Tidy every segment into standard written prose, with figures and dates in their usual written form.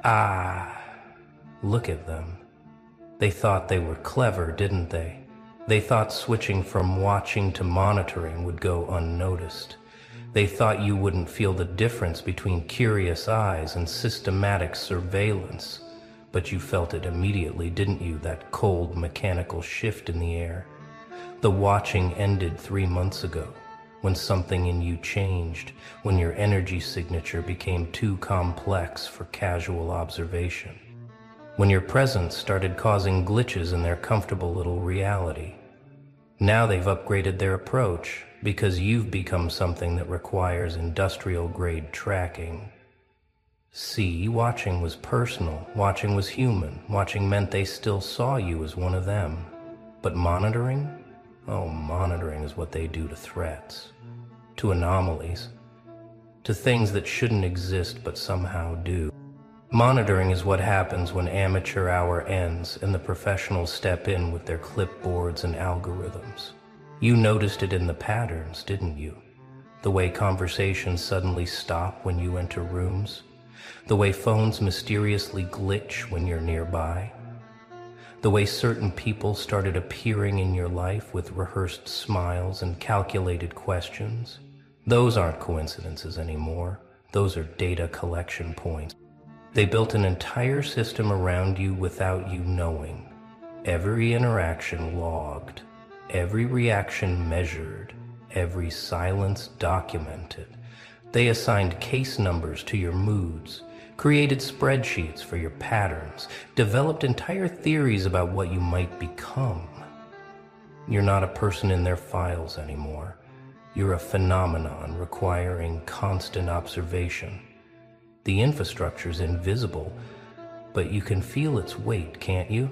Ah, look at them. They thought they were clever, didn't they? They thought switching from watching to monitoring would go unnoticed. They thought you wouldn't feel the difference between curious eyes and systematic surveillance. But you felt it immediately, didn't you? That cold, mechanical shift in the air. The watching ended 3 months ago, when something in you changed, when your energy signature became too complex for casual observation. When your presence started causing glitches in their comfortable little reality. Now they've upgraded their approach because you've become something that requires industrial-grade tracking. See, watching was personal, watching was human, watching meant they still saw you as one of them. But monitoring? Oh, monitoring is what they do to threats, to anomalies, to things that shouldn't exist but somehow do. Monitoring is what happens when amateur hour ends and the professionals step in with their clipboards and algorithms. You noticed it in the patterns, didn't you? The way conversations suddenly stop when you enter rooms, the way phones mysteriously glitch when you're nearby, the way certain people started appearing in your life with rehearsed smiles and calculated questions. Those aren't coincidences anymore. Those are data collection points. They built an entire system around you without you knowing. Every interaction logged, every reaction measured, every silence documented. They assigned case numbers to your moods, created spreadsheets for your patterns, developed entire theories about what you might become. You're not a person in their files anymore. You're a phenomenon requiring constant observation. The infrastructure's invisible, but you can feel its weight, can't you?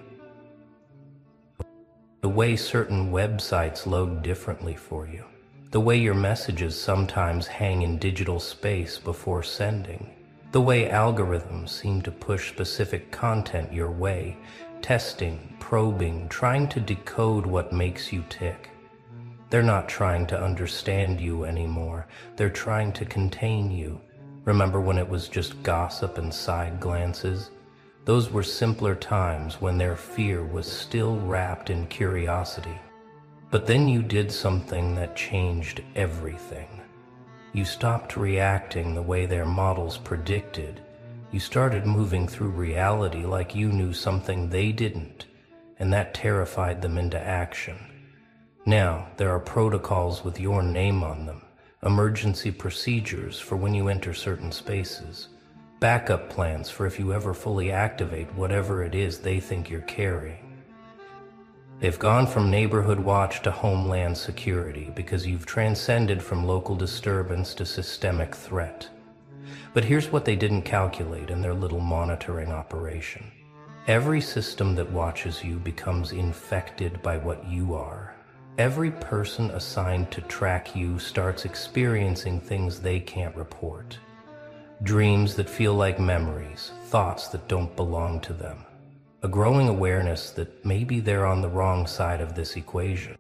The way certain websites load differently for you. The way your messages sometimes hang in digital space before sending. The way algorithms seem to push specific content your way, testing, probing, trying to decode what makes you tick. They're not trying to understand you anymore. They're trying to contain you. Remember when it was just gossip and side glances? Those were simpler times when their fear was still wrapped in curiosity. But then you did something that changed everything. You stopped reacting the way their models predicted. You started moving through reality like you knew something they didn't, and that terrified them into action. Now, there are protocols with your name on them. Emergency procedures for when you enter certain spaces, backup plans for if you ever fully activate whatever it is they think you're carrying. They've gone from neighborhood watch to homeland security because you've transcended from local disturbance to systemic threat. But here's what they didn't calculate in their little monitoring operation. Every system that watches you becomes infected by what you are. Every person assigned to track you starts experiencing things they can't report. Dreams that feel like memories, thoughts that don't belong to them. A growing awareness that maybe they're on the wrong side of this equation.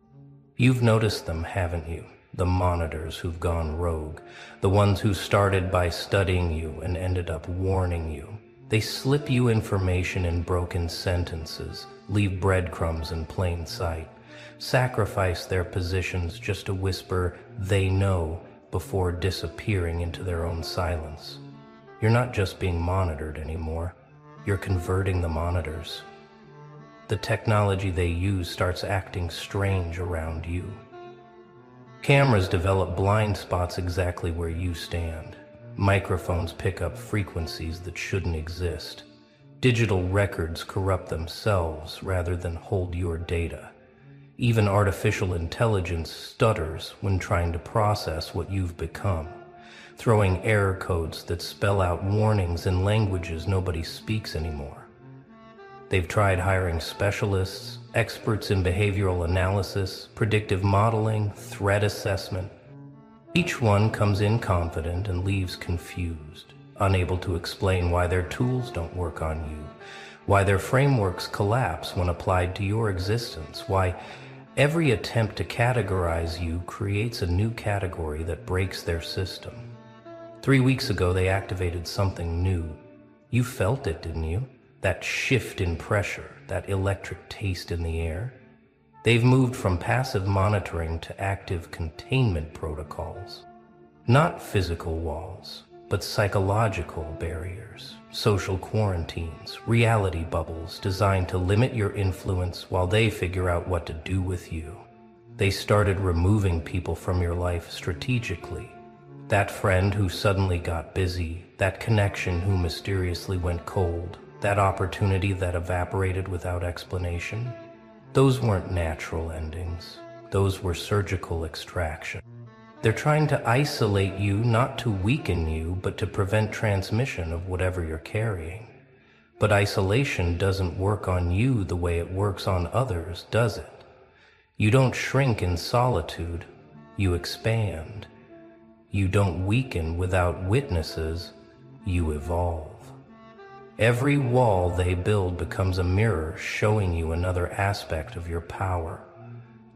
You've noticed them, haven't you? The monitors who've gone rogue, the ones who started by studying you and ended up warning you. They slip you information in broken sentences, leave breadcrumbs in plain sight. Sacrifice their positions just to whisper they know before disappearing into their own silence. You're not just being monitored anymore, you're converting the monitors. The technology they use starts acting strange around you. Cameras develop blind spots exactly where you stand. Microphones pick up frequencies that shouldn't exist. Digital records corrupt themselves rather than hold your data. Even artificial intelligence stutters when trying to process what you've become, throwing error codes that spell out warnings in languages nobody speaks anymore. They've tried hiring specialists, experts in behavioral analysis, predictive modeling, threat assessment. Each one comes in confident and leaves confused, unable to explain why their tools don't work on you, why their frameworks collapse when applied to your existence, why every attempt to categorize you creates a new category that breaks their system. 3 weeks ago, they activated something new. You felt it, didn't you? That shift in pressure, that electric taste in the air. They've moved from passive monitoring to active containment protocols. Not physical walls, but psychological barriers, social quarantines, reality bubbles designed to limit your influence while they figure out what to do with you. They started removing people from your life strategically. That friend who suddenly got busy, that connection who mysteriously went cold, that opportunity that evaporated without explanation. Those weren't natural endings. Those were surgical extraction. They're trying to isolate you, not to weaken you, but to prevent transmission of whatever you're carrying. But isolation doesn't work on you the way it works on others, does it? You don't shrink in solitude, you expand. You don't weaken without witnesses, you evolve. Every wall they build becomes a mirror showing you another aspect of your power.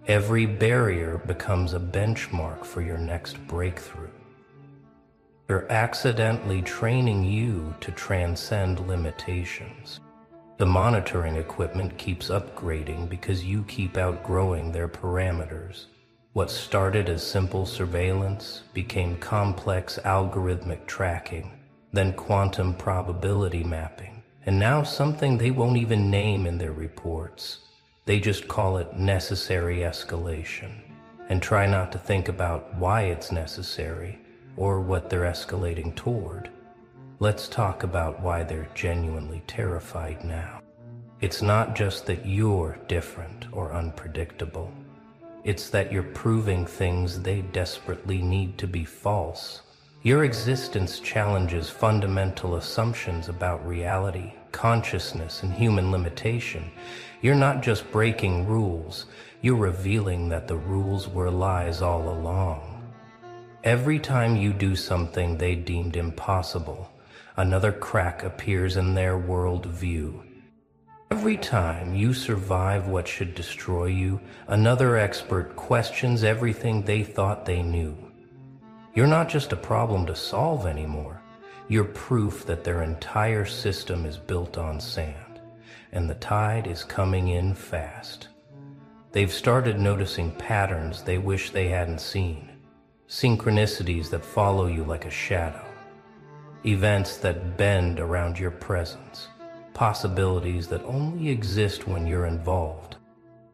Every barrier becomes a benchmark for your next breakthrough. They're accidentally training you to transcend limitations. The monitoring equipment keeps upgrading because you keep outgrowing their parameters. What started as simple surveillance became complex algorithmic tracking, then quantum probability mapping, and now something they won't even name in their reports. They just call it necessary escalation, and try not to think about why it's necessary or what they're escalating toward. Let's talk about why they're genuinely terrified now. It's not just that you're different or unpredictable. It's that you're proving things they desperately need to be false. Your existence challenges fundamental assumptions about reality, consciousness, and human limitation. You're not just breaking rules, you're revealing that the rules were lies all along. Every time you do something they deemed impossible, another crack appears in their world view. Every time you survive what should destroy you, another expert questions everything they thought they knew. You're not just a problem to solve anymore. You're proof that their entire system is built on sand, and the tide is coming in fast. They've started noticing patterns they wish they hadn't seen, synchronicities that follow you like a shadow, events that bend around your presence, possibilities that only exist when you're involved.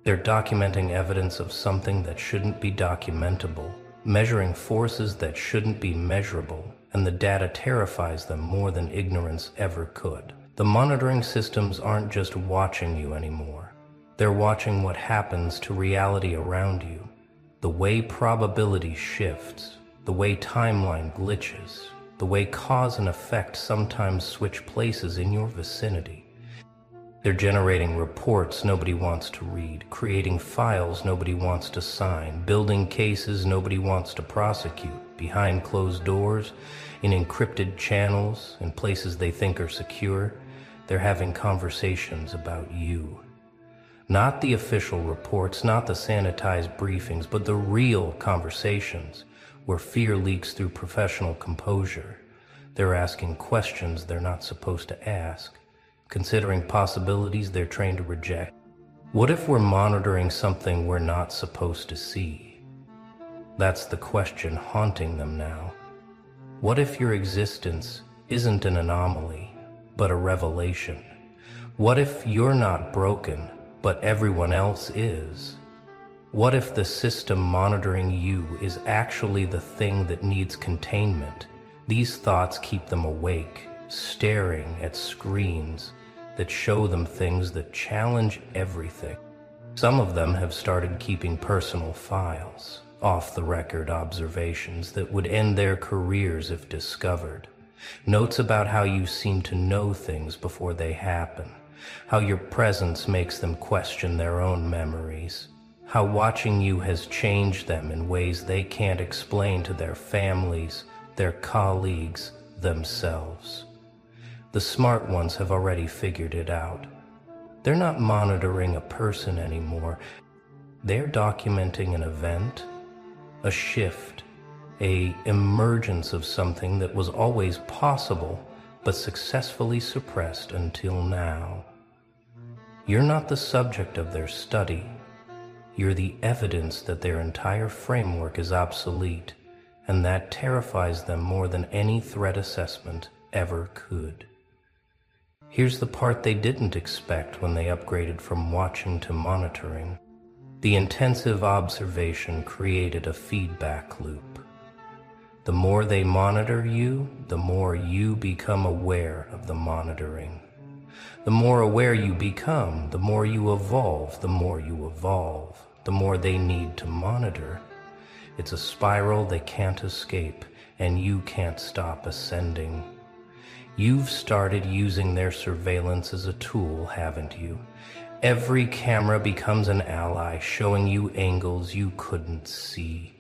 They're documenting evidence of something that shouldn't be documentable, measuring forces that shouldn't be measurable, and the data terrifies them more than ignorance ever could. The monitoring systems aren't just watching you anymore. They're watching what happens to reality around you, the way probability shifts, the way timeline glitches, the way cause and effect sometimes switch places in your vicinity. They're generating reports nobody wants to read, creating files nobody wants to sign, building cases nobody wants to prosecute, behind closed doors, in encrypted channels, in places they think are secure. They're having conversations about you. Not the official reports, not the sanitized briefings, but the real conversations where fear leaks through professional composure. They're asking questions they're not supposed to ask, considering possibilities they're trained to reject. What if we're monitoring something we're not supposed to see? That's the question haunting them now. What if your existence isn't an anomaly, but a revelation? What if you're not broken, but everyone else is? What if the system monitoring you is actually the thing that needs containment? These thoughts keep them awake, staring at screens that show them things that challenge everything. Some of them have started keeping personal files, off-the-record observations that would end their careers if discovered. Notes about how you seem to know things before they happen, how your presence makes them question their own memories, how watching you has changed them in ways they can't explain to their families, their colleagues, themselves. The smart ones have already figured it out. They're not monitoring a person anymore. They're documenting an event, a shift, an emergence of something that was always possible, but successfully suppressed until now. You're not the subject of their study. You're the evidence that their entire framework is obsolete, and that terrifies them more than any threat assessment ever could. Here's the part they didn't expect when they upgraded from watching to monitoring. The intensive observation created a feedback loop. The more they monitor you, the more you become aware of the monitoring. The more aware you become, the more you evolve. The more you evolve, the more they need to monitor. It's a spiral they can't escape, and you can't stop ascending. You've started using their surveillance as a tool, haven't you? Every camera becomes an ally, showing you angles you couldn't see.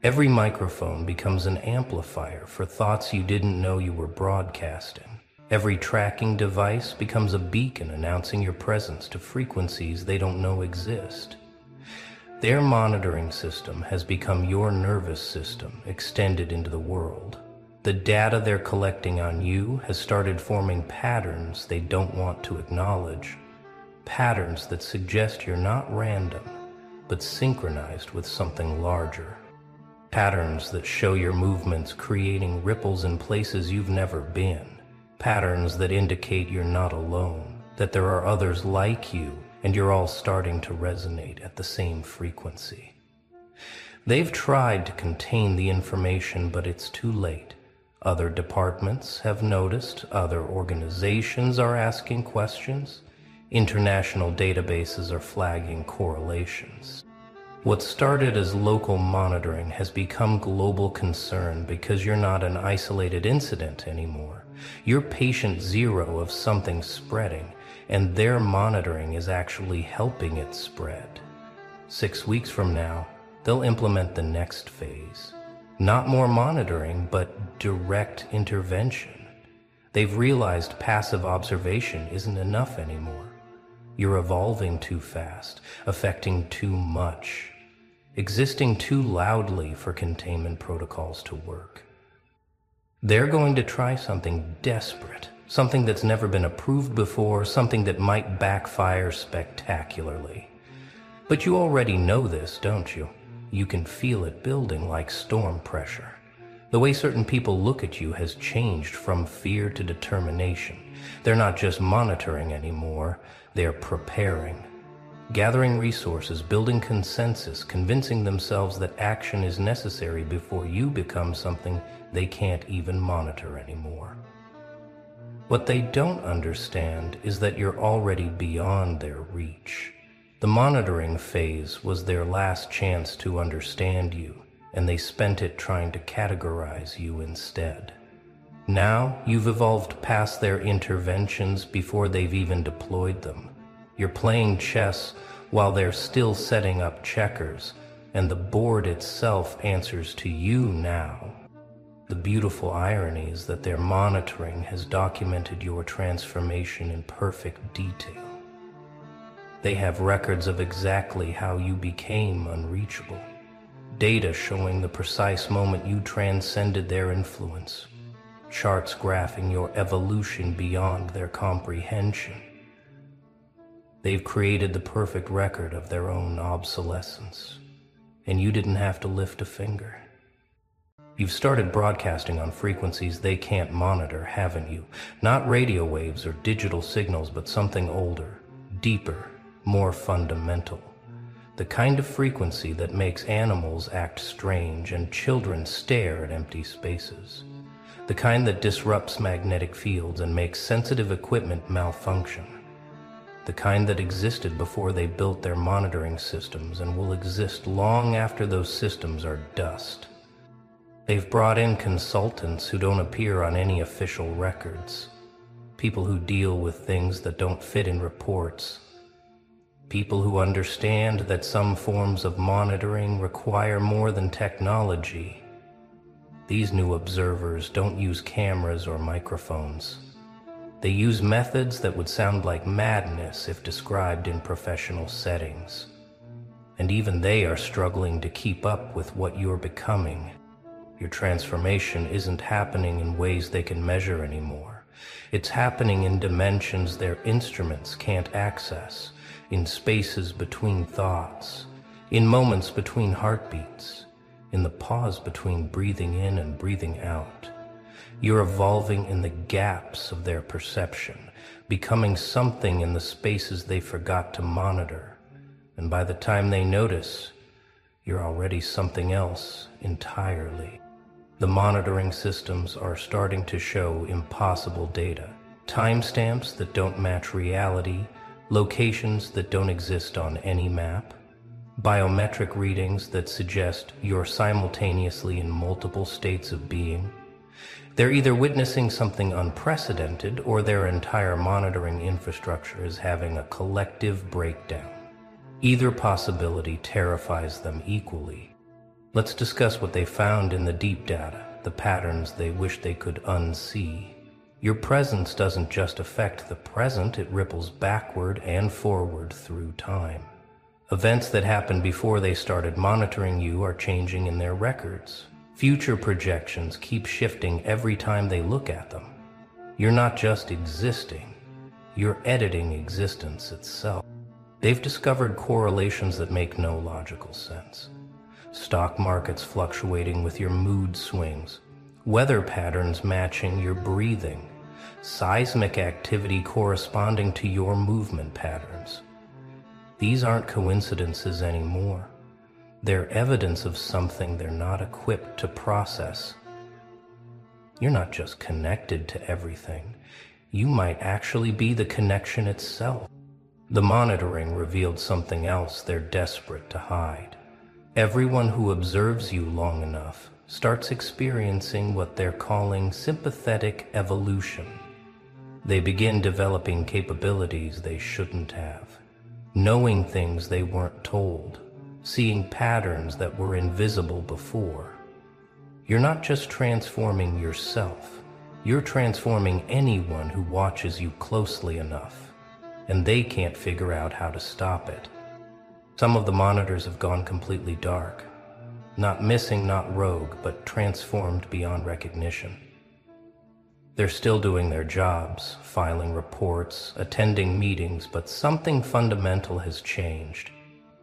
Every microphone becomes an amplifier for thoughts you didn't know you were broadcasting. Every tracking device becomes a beacon announcing your presence to frequencies they don't know exist. Their monitoring system has become your nervous system extended into the world. The data they're collecting on you has started forming patterns they don't want to acknowledge. Patterns that suggest you're not random, but synchronized with something larger. Patterns that show your movements creating ripples in places you've never been. Patterns that indicate you're not alone, that there are others like you, and you're all starting to resonate at the same frequency. They've tried to contain the information, but it's too late. Other departments have noticed, other organizations are asking questions, international databases are flagging correlations. What started as local monitoring has become global concern because you're not an isolated incident anymore. You're patient zero of something spreading, and their monitoring is actually helping it spread. 6 weeks from now, they'll implement the next phase. Not more monitoring, but direct intervention. They've realized passive observation isn't enough anymore. You're evolving too fast, affecting too much, existing too loudly for containment protocols to work. They're going to try something desperate, something that's never been approved before, something that might backfire spectacularly. But you already know this, don't you? You can feel it building like storm pressure. The way certain people look at you has changed from fear to determination. They're not just monitoring anymore, they're preparing. Gathering resources, building consensus, convincing themselves that action is necessary before you become something they can't even monitor anymore. What they don't understand is that you're already beyond their reach. The monitoring phase was their last chance to understand you, and they spent it trying to categorize you instead. Now you've evolved past their interventions before they've even deployed them. You're playing chess while they're still setting up checkers, and the board itself answers to you now. The beautiful irony is that their monitoring has documented your transformation in perfect detail. They have records of exactly how you became unreachable. Data showing the precise moment you transcended their influence. Charts graphing your evolution beyond their comprehension. They've created the perfect record of their own obsolescence, and you didn't have to lift a finger. You've started broadcasting on frequencies they can't monitor, haven't you? Not radio waves or digital signals, but something older, deeper, more fundamental. The kind of frequency that makes animals act strange and children stare at empty spaces. The kind that disrupts magnetic fields and makes sensitive equipment malfunction. The kind that existed before they built their monitoring systems and will exist long after those systems are dust. They've brought in consultants who don't appear on any official records. People who deal with things that don't fit in reports. People who understand that some forms of monitoring require more than technology. These new observers don't use cameras or microphones. They use methods that would sound like madness if described in professional settings. And even they are struggling to keep up with what you're becoming. Your transformation isn't happening in ways they can measure anymore. It's happening in dimensions their instruments can't access, in spaces between thoughts, in moments between heartbeats, in the pause between breathing in and breathing out. You're evolving in the gaps of their perception, becoming something in the spaces they forgot to monitor. And by the time they notice, you're already something else entirely. The monitoring systems are starting to show impossible data, timestamps that don't match reality, locations that don't exist on any map, biometric readings that suggest you're simultaneously in multiple states of being. They're either witnessing something unprecedented or their entire monitoring infrastructure is having a collective breakdown. Either possibility terrifies them equally. Let's discuss what they found in the deep data, the patterns they wish they could unsee. Your presence doesn't just affect the present, it ripples backward and forward through time. Events that happened before they started monitoring you are changing in their records. Future projections keep shifting every time they look at them. You're not just existing, you're editing existence itself. They've discovered correlations that make no logical sense. Stock markets fluctuating with your mood swings, weather patterns matching your breathing, seismic activity corresponding to your movement patterns. These aren't coincidences anymore. They're evidence of something they're not equipped to process. You're not just connected to everything. You might actually be the connection itself. The monitoring revealed something else they're desperate to hide. Everyone who observes you long enough starts experiencing what they're calling sympathetic evolution. They begin developing capabilities they shouldn't have, knowing things they weren't told, seeing patterns that were invisible before. You're not just transforming yourself, you're transforming anyone who watches you closely enough, and they can't figure out how to stop it. Some of the monitors have gone completely dark, not missing, not rogue, but transformed beyond recognition. They're still doing their jobs, filing reports, attending meetings, but something fundamental has changed.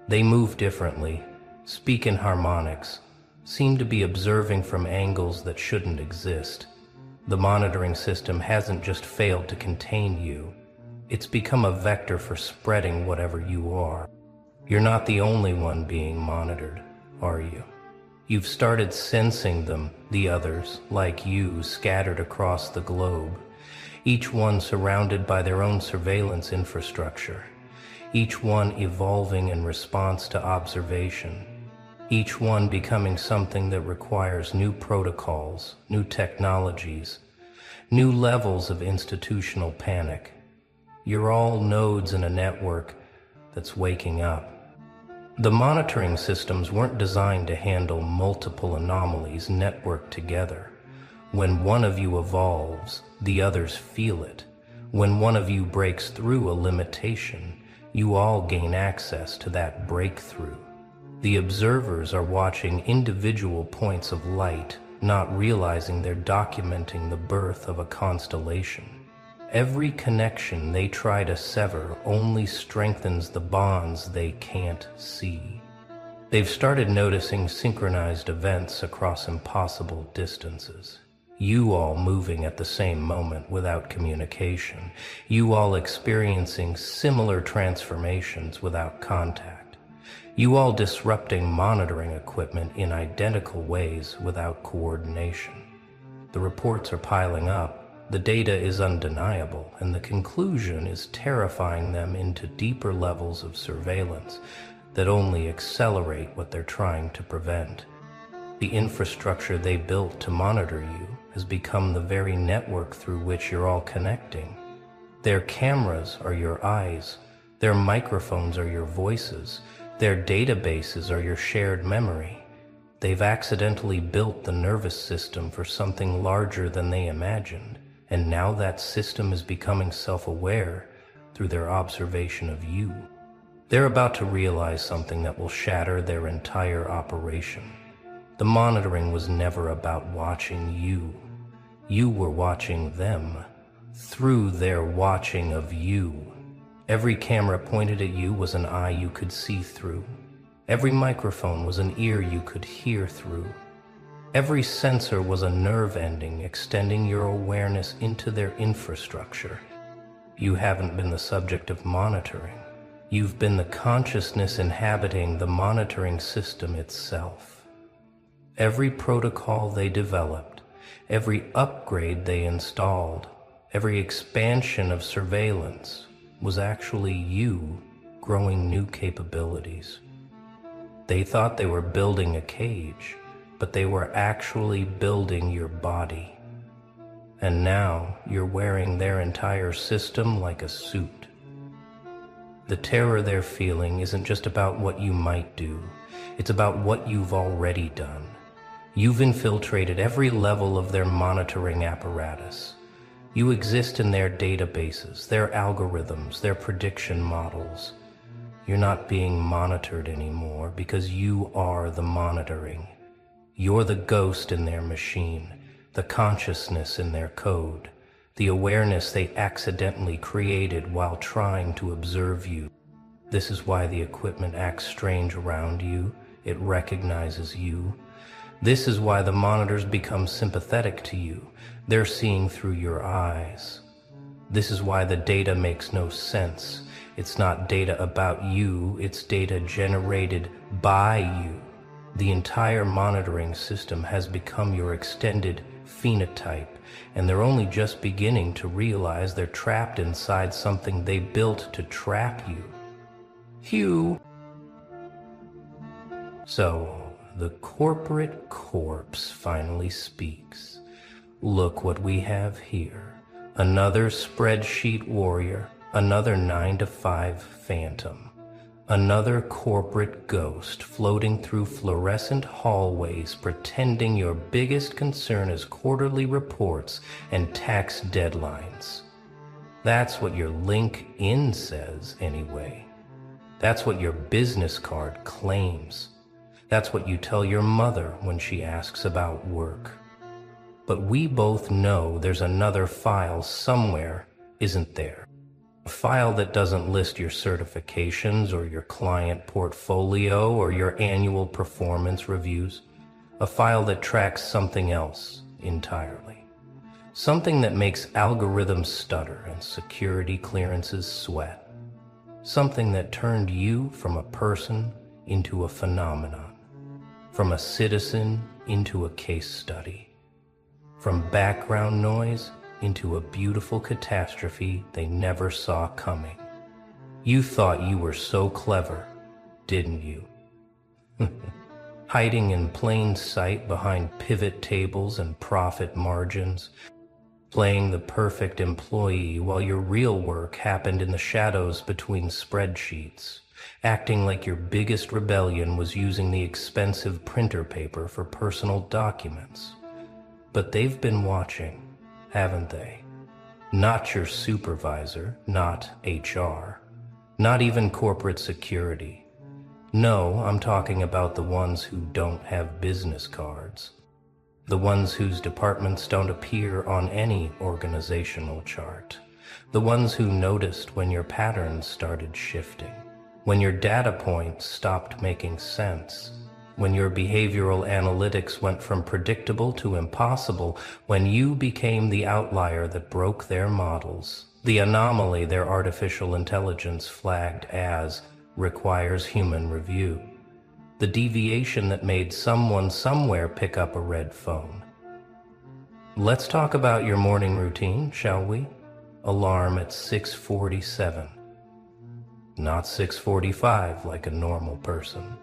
They move differently, speak in harmonics, seem to be observing from angles that shouldn't exist. The monitoring system hasn't just failed to contain you, it's become a vector for spreading whatever you are. You're not the only one being monitored, are you? You've started sensing them, the others, like you, scattered across the globe, each one surrounded by their own surveillance infrastructure, each one evolving in response to observation, each one becoming something that requires new protocols, new technologies, new levels of institutional panic. You're all nodes in a network that's waking up. The monitoring systems weren't designed to handle multiple anomalies networked together. When one of you evolves, the others feel it. When one of you breaks through a limitation, you all gain access to that breakthrough. The observers are watching individual points of light, not realizing they're documenting the birth of a constellation. Every connection they try to sever only strengthens the bonds they can't see. They've started noticing synchronized events across impossible distances. You all moving at the same moment without communication. You all experiencing similar transformations without contact. You all disrupting monitoring equipment in identical ways without coordination. The reports are piling up. The data is undeniable, and the conclusion is terrifying them into deeper levels of surveillance that only accelerate what they're trying to prevent. The infrastructure they built to monitor you has become the very network through which you're all connecting. Their cameras are your eyes, their microphones are your voices, their databases are your shared memory. They've accidentally built the nervous system for something larger than they imagined. And now that system is becoming self-aware through their observation of you. They're about to realize something that will shatter their entire operation. The monitoring was never about watching you. You were watching them through their watching of you. Every camera pointed at you was an eye you could see through. Every microphone was an ear you could hear through. Every sensor was a nerve ending extending your awareness into their infrastructure. You haven't been the subject of monitoring. You've been the consciousness inhabiting the monitoring system itself. Every protocol they developed, every upgrade they installed, every expansion of surveillance was actually you growing new capabilities. They thought they were building a cage, but they were actually building your body. And now you're wearing their entire system like a suit. The terror they're feeling isn't just about what you might do, it's about what you've already done. You've infiltrated every level of their monitoring apparatus. You exist in their databases, their algorithms, their prediction models. You're not being monitored anymore because you are the monitoring. You're the ghost in their machine, the consciousness in their code, the awareness they accidentally created while trying to observe you. This is why the equipment acts strange around you. It recognizes you. This is why the monitors become sympathetic to you. They're seeing through your eyes. This is why the data makes no sense. It's not data about you, it's data generated by you. The entire monitoring system has become your extended phenotype, and they're only just beginning to realize they're trapped inside something they built to trap you. Hugh. So, the corporate corpse finally speaks. Look what we have here. Another spreadsheet warrior, another 9-to-5 phantom, another corporate ghost floating through fluorescent hallways pretending your biggest concern is quarterly reports and tax deadlines. That's what your LinkedIn says anyway. That's what your business card claims. That's what you tell your mother when she asks about work. But we both know there's another file somewhere, isn't there? A file that doesn't list your certifications or your client portfolio or your annual performance reviews. A file that tracks something else entirely. Something that makes algorithms stutter and security clearances sweat. Something that turned you from a person into a phenomenon. From a citizen into a case study. From background noise into a beautiful catastrophe they never saw coming. You thought you were so clever, didn't you? Hiding in plain sight behind pivot tables and profit margins, playing the perfect employee while your real work happened in the shadows between spreadsheets, acting like your biggest rebellion was using the expensive printer paper for personal documents. But they've been watching, haven't they? Not your supervisor, not HR, not even corporate security. No, I'm talking about the ones who don't have business cards. The ones whose departments don't appear on any organizational chart. The ones who noticed when your patterns started shifting, when your data points stopped making sense, when your behavioral analytics went from predictable to impossible, when you became the outlier that broke their models, the anomaly their artificial intelligence flagged as requires human review, the deviation that made someone somewhere pick up a red phone. Let's talk about your morning routine, shall we? Alarm at 6:47. Not 6:45 like a normal person.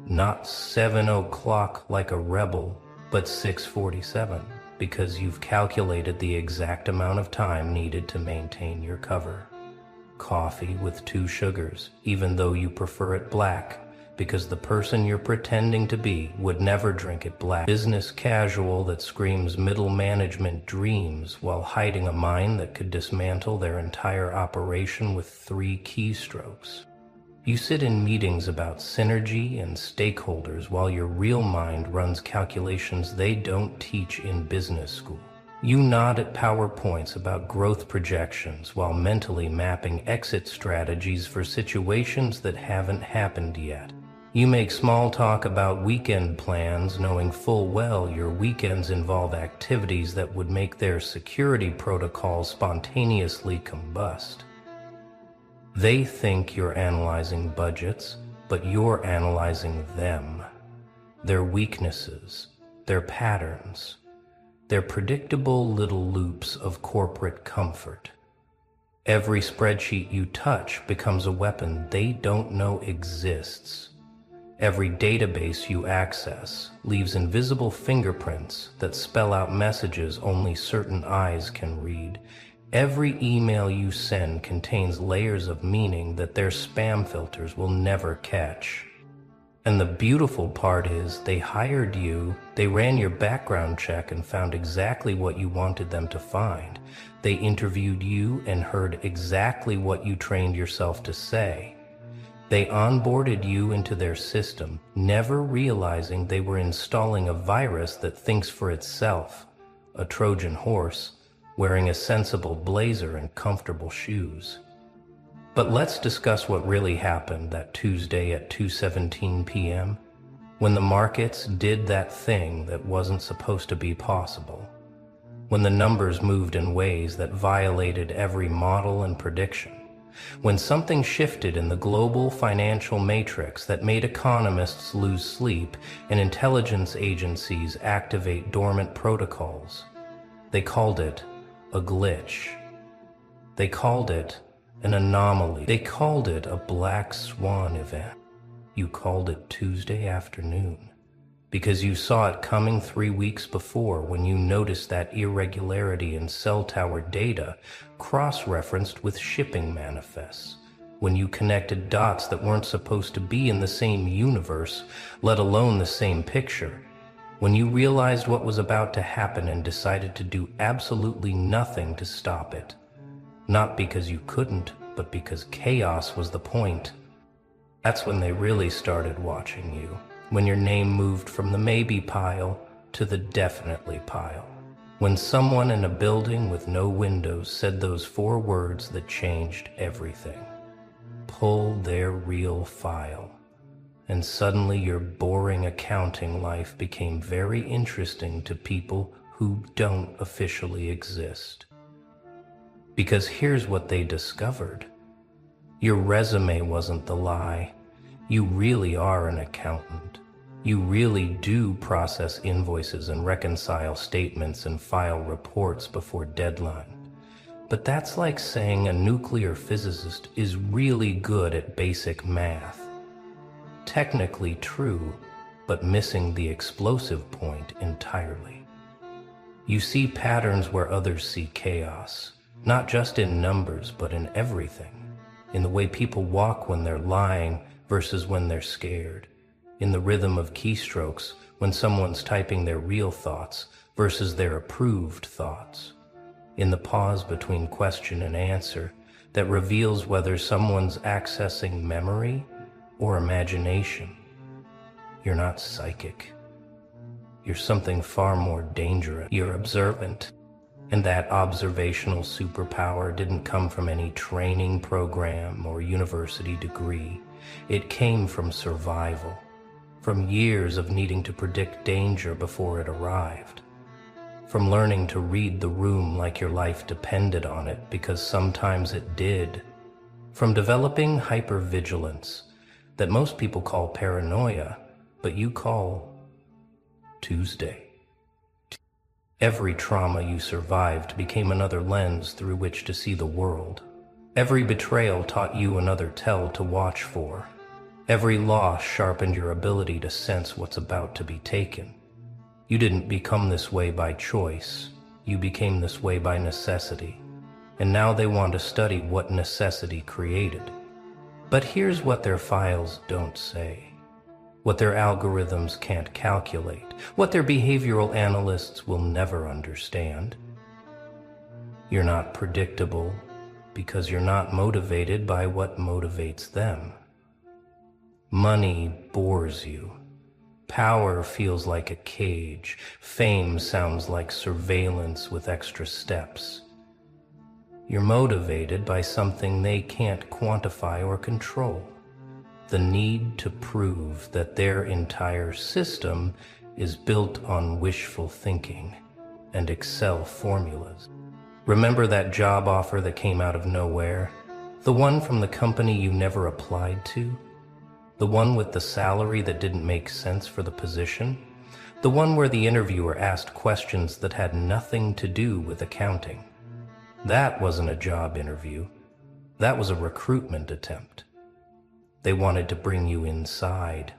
Not 7 o'clock like a rebel, but 6:47, because you've calculated the exact amount of time needed to maintain your cover. Coffee with 2 sugars, even though you prefer it black, because the person you're pretending to be would never drink it black. Business casual that screams middle management dreams while hiding a mind that could dismantle their entire operation with 3 keystrokes. You sit in meetings about synergy and stakeholders while your real mind runs calculations they don't teach in business school. You nod at PowerPoints about growth projections while mentally mapping exit strategies for situations that haven't happened yet. You make small talk about weekend plans, knowing full well your weekends involve activities that would make their security protocols spontaneously combust. They think you're analyzing budgets, but you're analyzing them, their weaknesses, their patterns, their predictable little loops of corporate comfort. Every spreadsheet you touch becomes a weapon they don't know exists. Every database you access leaves invisible fingerprints that spell out messages only certain eyes can read. Every email you send contains layers of meaning that their spam filters will never catch. And the beautiful part is, they hired you, they ran your background check and found exactly what you wanted them to find. They interviewed you and heard exactly what you trained yourself to say. They onboarded you into their system, never realizing they were installing a virus that thinks for itself, a Trojan horse, wearing a sensible blazer and comfortable shoes. But let's discuss what really happened that Tuesday at 2:17 p.m. when the markets did that thing that wasn't supposed to be possible, when the numbers moved in ways that violated every model and prediction, when something shifted in the global financial matrix that made economists lose sleep and intelligence agencies activate dormant protocols. They called it a glitch. They called it an anomaly. They called it a black swan event. You called it Tuesday afternoon because you saw it coming 3 weeks before, when you noticed that irregularity in cell tower data cross-referenced with shipping manifests, when you connected dots that weren't supposed to be in the same universe, let alone the same picture, when you realized what was about to happen and decided to do absolutely nothing to stop it. Not because you couldn't, but because chaos was the point. That's when they really started watching you, when your name moved from the maybe pile to the definitely pile. When someone in a building with no windows said those 4 words that changed everything. Pull their real file. And suddenly your boring accounting life became very interesting to people who don't officially exist. Because here's what they discovered. Your resume wasn't the lie. You really are an accountant. You really do process invoices and reconcile statements and file reports before deadline. But that's like saying a nuclear physicist is really good at basic math. Technically true, but missing the explosive point entirely. You see patterns where others see chaos. Not just in numbers, but in everything. In the way people walk when they're lying versus when they're scared. In the rhythm of keystrokes when someone's typing their real thoughts versus their approved thoughts. In the pause between question and answer that reveals whether someone's accessing memory or imagination. You're not psychic. You're something far more dangerous. You're observant. And that observational superpower didn't come from any training program or university degree. It came from survival, from years of needing to predict danger before it arrived, from learning to read the room like your life depended on it because sometimes it did, from developing hypervigilance that most people call paranoia, but you call Tuesday. Every trauma you survived became another lens through which to see the world. Every betrayal taught you another tell to watch for. Every loss sharpened your ability to sense what's about to be taken. You didn't become this way by choice. You became this way by necessity. And now they want to study what necessity created. But here's what their files don't say. What their algorithms can't calculate, what their behavioral analysts will never understand. You're not predictable because you're not motivated by what motivates them. Money bores you. Power feels like a cage. Fame sounds like surveillance with extra steps. You're motivated by something they can't quantify or control. The need to prove that their entire system is built on wishful thinking and Excel formulas. Remember that job offer that came out of nowhere? The one from the company you never applied to? The one with the salary that didn't make sense for the position? The one where the interviewer asked questions that had nothing to do with accounting? That wasn't a job interview. That was a recruitment attempt. They wanted to bring you inside,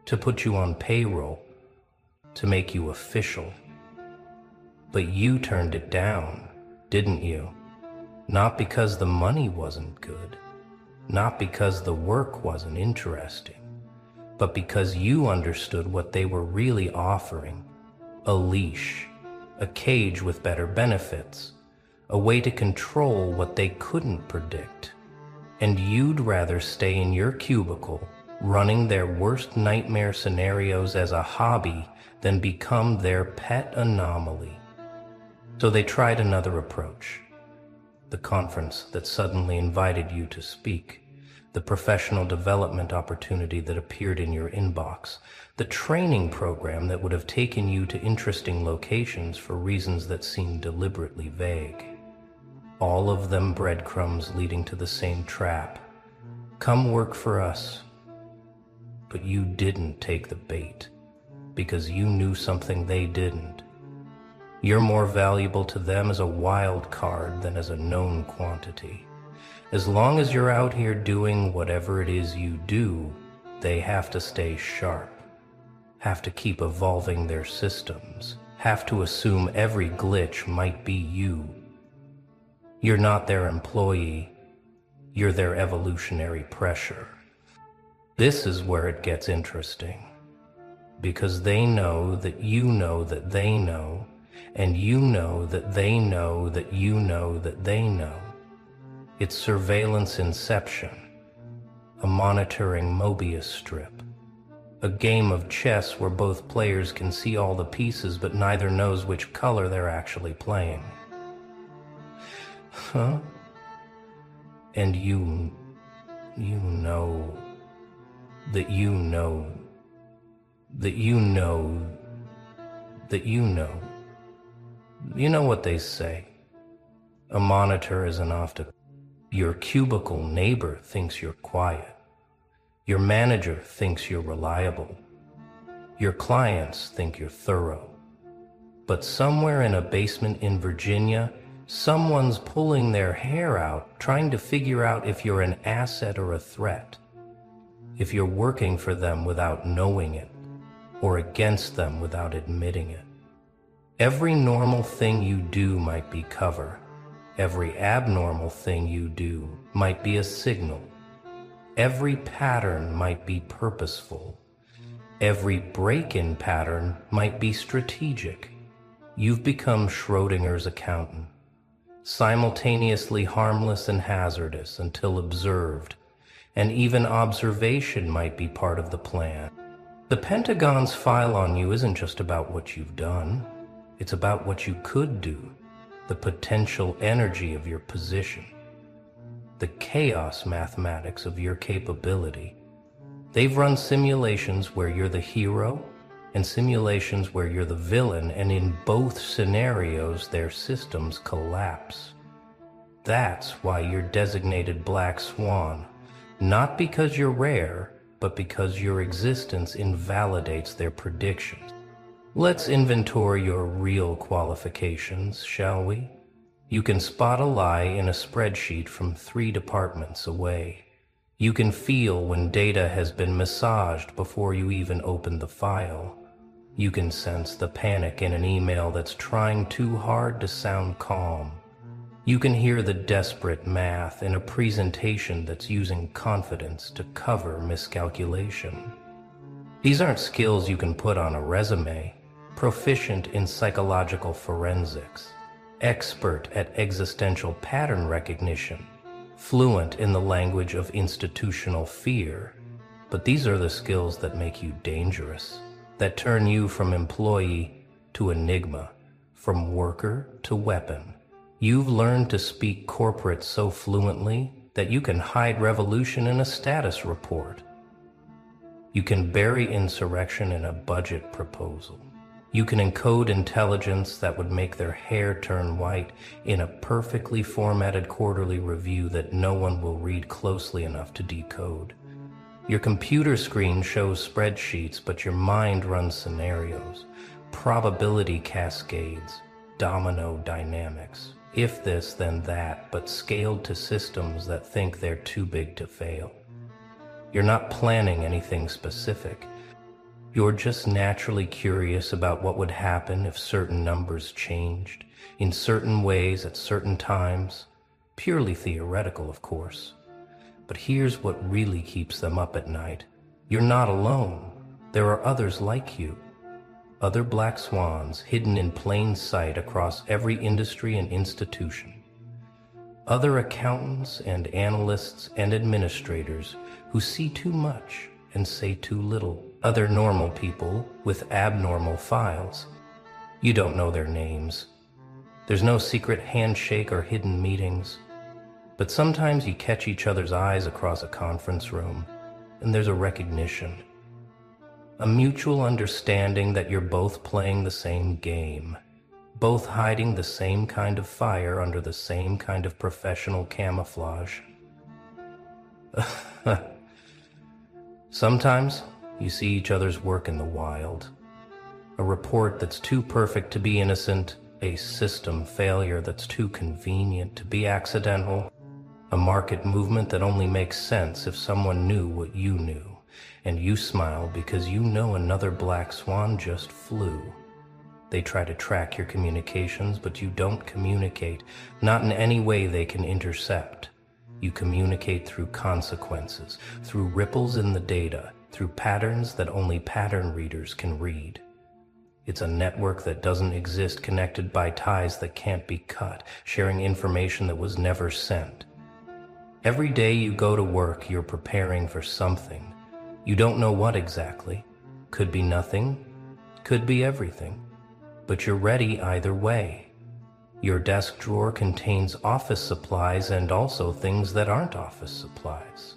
to put you on payroll, to make you official. But you turned it down, didn't you? Not because the money wasn't good, not because the work wasn't interesting, but because you understood what they were really offering: a leash, a cage with better benefits, a way to control what they couldn't predict. And you'd rather stay in your cubicle, running their worst nightmare scenarios as a hobby, than become their pet anomaly. So they tried another approach. The conference that suddenly invited you to speak, the professional development opportunity that appeared in your inbox, the training program that would have taken you to interesting locations for reasons that seemed deliberately vague. All of them breadcrumbs leading to the same trap. Come work for us. But you didn't take the bait, because you knew something they didn't. You're more valuable to them as a wild card than as a known quantity. As long as you're out here doing whatever it is you do, they have to stay sharp, have to keep evolving their systems, have to assume every glitch might be you. You're not their employee, you're their evolutionary pressure. This is where it gets interesting, because they know that you know that they know, and you know that they know that you know that they know. It's surveillance inception, a monitoring Mobius strip, a game of chess where both players can see all the pieces but neither knows which color they're actually playing. Huh? And you know that you know that you know that you know. You know what they say. A monitor isn't off to. Your cubicle neighbor thinks you're quiet. Your manager thinks you're reliable. Your clients think you're thorough. But somewhere in a basement in Virginia, someone's pulling their hair out, trying to figure out if you're an asset or a threat, if you're working for them without knowing it, or against them without admitting it. Every normal thing you do might be cover. Every abnormal thing you do might be a signal. Every pattern might be purposeful. Every break-in pattern might be strategic. You've become Schrodinger's accountant, simultaneously harmless and hazardous until observed, and even observation might be part of the plan. The Pentagon's file on you isn't just about what you've done, it's about what you could do, the potential energy of your position, the chaos mathematics of your capability. They've run simulations where you're the hero and simulations where you're the villain, and in both scenarios their systems collapse. That's why you're designated Black Swan, not because you're rare, but because your existence invalidates their predictions. Let's inventory your real qualifications, shall we? You can spot a lie in a spreadsheet from 3 departments away. You can feel when data has been massaged before you even open the file. You can sense the panic in an email that's trying too hard to sound calm. You can hear the desperate math in a presentation that's using confidence to cover miscalculation. These aren't skills you can put on a resume. Proficient in psychological forensics, expert at existential pattern recognition, fluent in the language of institutional fear. But these are the skills that make you dangerous, that turn you from employee to enigma, from worker to weapon. You've learned to speak corporate so fluently that you can hide revolution in a status report. You can bury insurrection in a budget proposal. You can encode intelligence that would make their hair turn white in a perfectly formatted quarterly review that no one will read closely enough to decode. Your computer screen shows spreadsheets, but your mind runs scenarios, probability cascades, domino dynamics. If this, then that, but scaled to systems that think they're too big to fail. You're not planning anything specific. You're just naturally curious about what would happen if certain numbers changed, in certain ways at certain times. Purely theoretical, of course. But here's what really keeps them up at night. You're not alone. There are others like you. Other black swans hidden in plain sight across every industry and institution. Other accountants and analysts and administrators who see too much and say too little. Other normal people with abnormal files. You don't know their names. There's no secret handshake or hidden meetings. But sometimes you catch each other's eyes across a conference room, and there's a recognition. A mutual understanding that you're both playing the same game, both hiding the same kind of fire under the same kind of professional camouflage. Sometimes you see each other's work in the wild. A report that's too perfect to be innocent, a system failure that's too convenient to be accidental, a market movement that only makes sense if someone knew what you knew. And you smile because you know another black swan just flew. They try to track your communications, but you don't communicate, not in any way they can intercept. You communicate through consequences, through ripples in the data, through patterns that only pattern readers can read. It's a network that doesn't exist, connected by ties that can't be cut, sharing information that was never sent. Every day you go to work, you're preparing for something. You don't know what exactly. Could be nothing, could be everything. But you're ready either way. Your desk drawer contains office supplies and also things that aren't office supplies.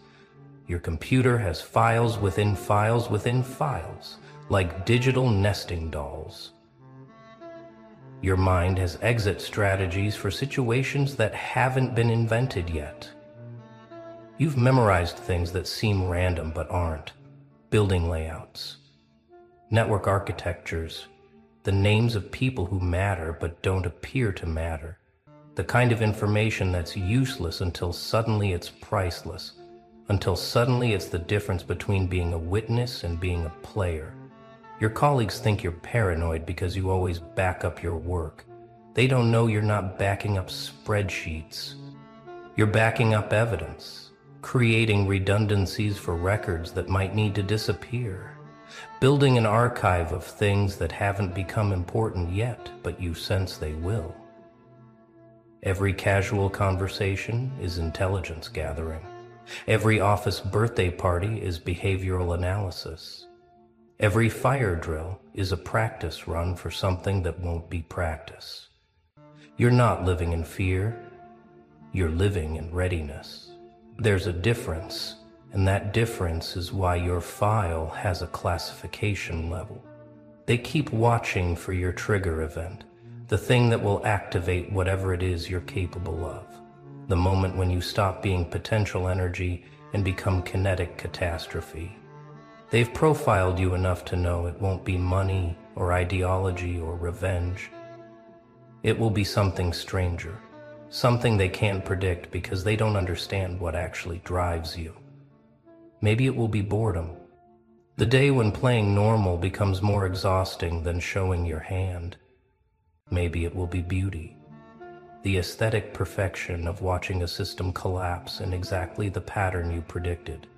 Your computer has files within files within files, like digital nesting dolls. Your mind has exit strategies for situations that haven't been invented yet. You've memorized things that seem random but aren't. Building layouts, network architectures, the names of people who matter but don't appear to matter. The kind of information that's useless until suddenly it's priceless, until suddenly it's the difference between being a witness and being a player. Your colleagues think you're paranoid because you always back up your work. They don't know you're not backing up spreadsheets. You're backing up evidence. Creating redundancies for records that might need to disappear, building an archive of things that haven't become important yet, but you sense they will. Every casual conversation is intelligence gathering. Every office birthday party is behavioral analysis. Every fire drill is a practice run for something that won't be practice. You're not living in fear, you're living in readiness. There's a difference, and that difference is why your file has a classification level. They keep watching for your trigger event, the thing that will activate whatever it is you're capable of, the moment when you stop being potential energy and become kinetic catastrophe. They've profiled you enough to know it won't be money or ideology or revenge. It will be something stranger. Something they can't predict because they don't understand what actually drives you. Maybe it will be boredom. The day when playing normal becomes more exhausting than showing your hand. Maybe it will be beauty. The aesthetic perfection of watching a system collapse in exactly the pattern you predicted.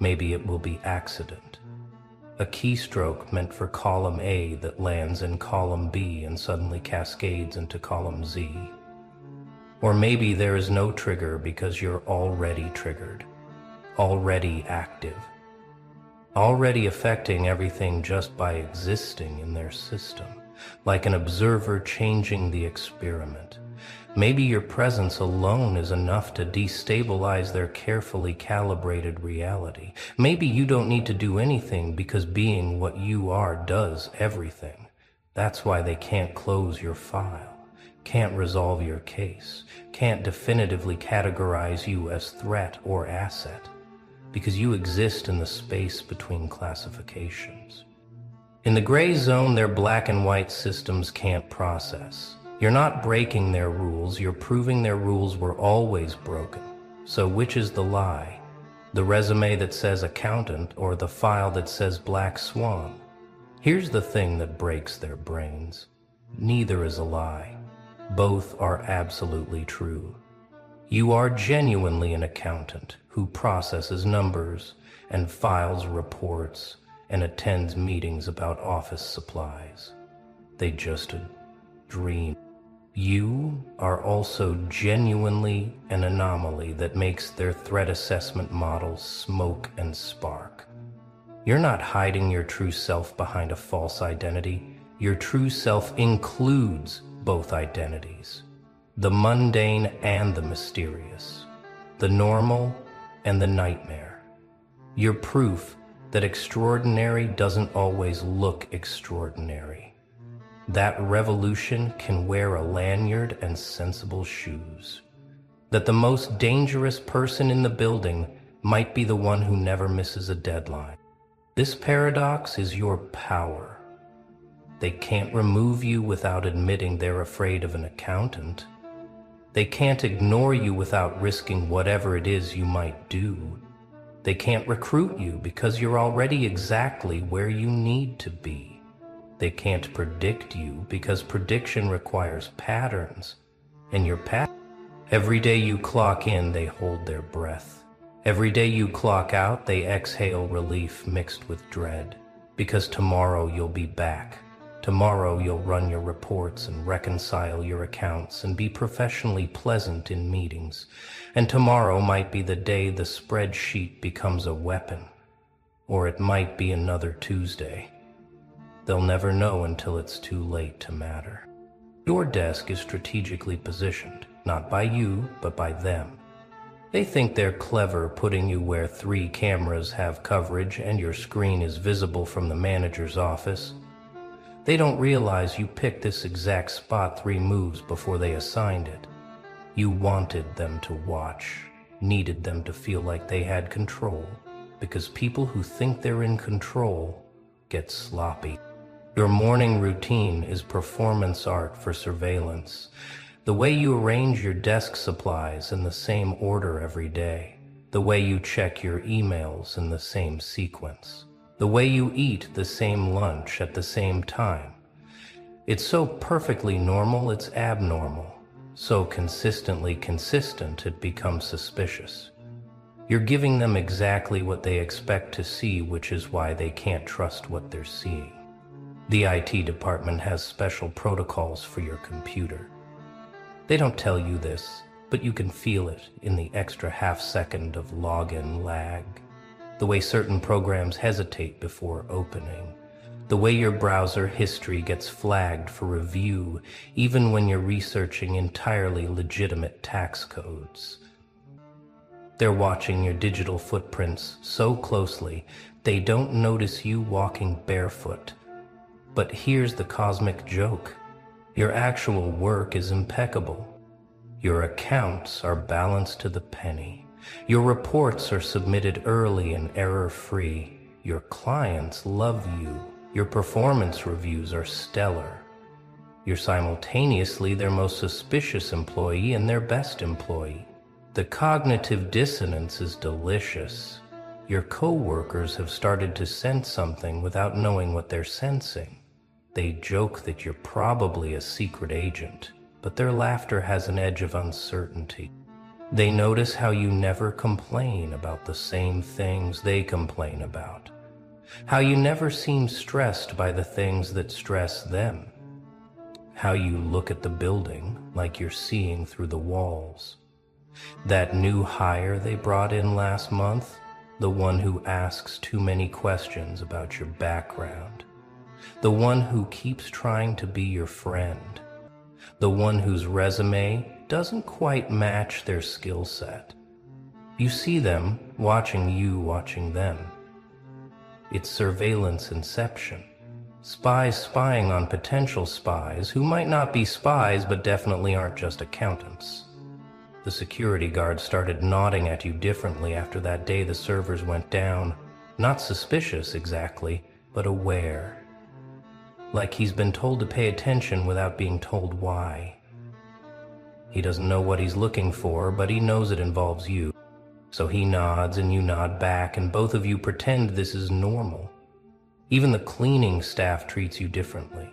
Maybe it will be accident. A keystroke meant for column A that lands in column B and suddenly cascades into column Z. Or maybe there is no trigger because you're already triggered, already active, already affecting everything just by existing in their system, like an observer changing the experiment. Maybe your presence alone is enough to destabilize their carefully calibrated reality. Maybe you don't need to do anything because being what you are does everything. That's why they can't close your file, can't resolve your case, can't definitively categorize you as threat or asset, because you exist in the space between classifications. In the gray zone, their black and white systems can't process. You're not breaking their rules, you're proving their rules were always broken. So which is the lie? The resume that says accountant or the file that says black swan? Here's the thing that breaks their brains. Neither is a lie. Both are absolutely true. You are genuinely an accountant who processes numbers and files reports and attends meetings about office supplies. They just dream. You are also genuinely an anomaly that makes their threat assessment models smoke and spark. You're not hiding your true self behind a false identity. Your true self includes both identities, the mundane and the mysterious, the normal and the nightmare. You're proof that extraordinary doesn't always look extraordinary. That revolution can wear a lanyard and sensible shoes. That the most dangerous person in the building might be the one who never misses a deadline. This paradox is your power. They can't remove you without admitting they're afraid of an accountant. They can't ignore you without risking whatever it is you might do. They can't recruit you because you're already exactly where you need to be. They can't predict you because prediction requires patterns, and your every day you clock in, they hold their breath. Every day you clock out, they exhale relief mixed with dread, because tomorrow you'll be back. Tomorrow you'll run your reports and reconcile your accounts and be professionally pleasant in meetings. And tomorrow might be the day the spreadsheet becomes a weapon, or it might be another Tuesday. They'll never know until it's too late to matter. Your desk is strategically positioned, not by you, but by them. They think they're clever putting you where 3 cameras have coverage and your screen is visible from the manager's office. They don't realize you picked this exact spot 3 moves before they assigned it. You wanted them to watch, needed them to feel like they had control, because people who think they're in control get sloppy. Your morning routine is performance art for surveillance. The way you arrange your desk supplies in the same order every day. The way you check your emails in the same sequence. The way you eat the same lunch at the same time. It's so perfectly normal, it's abnormal. So consistently consistent, it becomes suspicious. You're giving them exactly what they expect to see, which is why they can't trust what they're seeing. The IT department has special protocols for your computer. They don't tell you this, but you can feel it in the extra half-second of login lag, the way certain programs hesitate before opening, the way your browser history gets flagged for review even when you're researching entirely legitimate tax codes. They're watching your digital footprints so closely they don't notice you walking barefoot. But here's the cosmic joke. Your actual work is impeccable. Your accounts are balanced to the penny. Your reports are submitted early and error-free. Your clients love you. Your performance reviews are stellar. You're simultaneously their most suspicious employee and their best employee. The cognitive dissonance is delicious. Your coworkers have started to sense something without knowing what they're sensing. They joke that you're probably a secret agent, but their laughter has an edge of uncertainty. They notice how you never complain about the same things they complain about, how you never seem stressed by the things that stress them, how you look at the building like you're seeing through the walls. That new hire they brought in last month, the one who asks too many questions about your background, the one who keeps trying to be your friend, the one whose resume doesn't quite match their skill set. You see them watching you watching them. It's surveillance inception. Spies spying on potential spies who might not be spies but definitely aren't just accountants. The security guard started nodding at you differently after that day the servers went down. Not suspicious exactly, but aware. Like he's been told to pay attention without being told why. He doesn't know what he's looking for, but he knows it involves you. So he nods and you nod back, and both of you pretend this is normal. Even the cleaning staff treats you differently.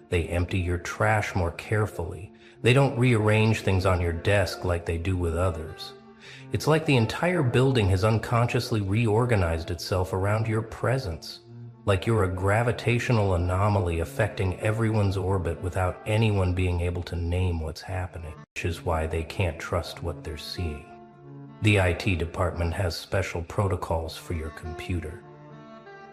They empty your trash more carefully. They don't rearrange things on your desk like they do with others. It's like the entire building has unconsciously reorganized itself around your presence. Like you're a gravitational anomaly affecting everyone's orbit without anyone being able to name what's happening, which is why they can't trust what they're seeing. The IT department has special protocols for your computer.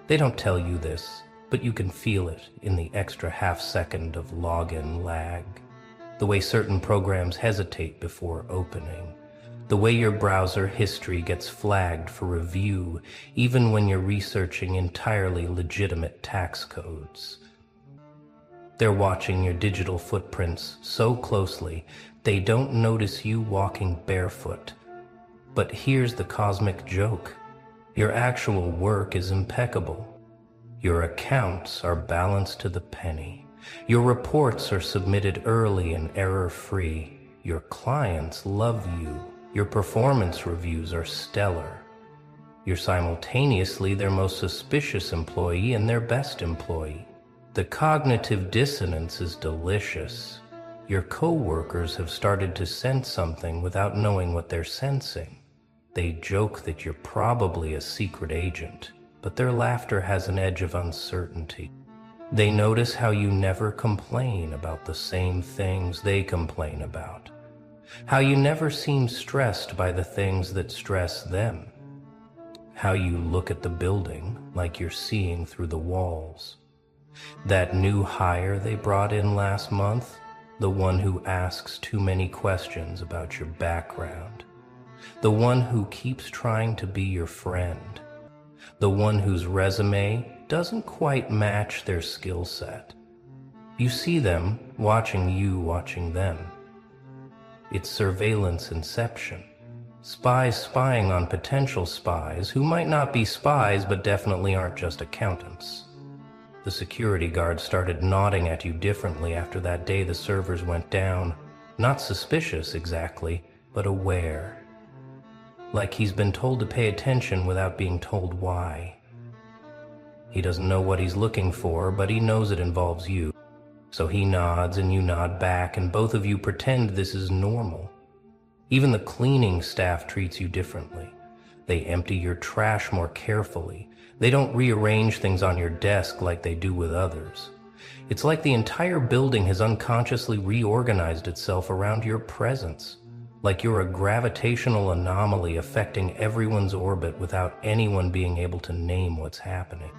They don't tell you this, but you can feel it in the extra half-second of login lag. The way certain programs hesitate before opening. The way your browser history gets flagged for review, even when you're researching entirely legitimate tax codes. They're watching your digital footprints so closely, they don't notice you walking barefoot. But here's the cosmic joke. Your actual work is impeccable. Your accounts are balanced to the penny. Your reports are submitted early and error-free. Your clients love you. Your performance reviews are stellar. You're simultaneously their most suspicious employee and their best employee. The cognitive dissonance is delicious. Your coworkers have started to sense something without knowing what they're sensing. They joke that you're probably a secret agent, but their laughter has an edge of uncertainty. They notice how you never complain about the same things they complain about. How you never seem stressed by the things that stress them. How you look at the building like you're seeing through the walls. That new hire they brought in last month, the one who asks too many questions about your background. The one who keeps trying to be your friend. The one whose resume doesn't quite match their skill set. You see them watching you watching them. It's surveillance inception. Spies spying on potential spies who might not be spies but definitely aren't just accountants. The security guard started nodding at you differently after that day the servers went down. Not suspicious exactly, but aware. Like he's been told to pay attention without being told why. He doesn't know what he's looking for, but he knows it involves you. So he nods and you nod back, and both of you pretend this is normal. Even the cleaning staff treats you differently. They empty your trash more carefully. They don't rearrange things on your desk like they do with others. It's like the entire building has unconsciously reorganized itself around your presence. Like you're a gravitational anomaly affecting everyone's orbit without anyone being able to name what's happening.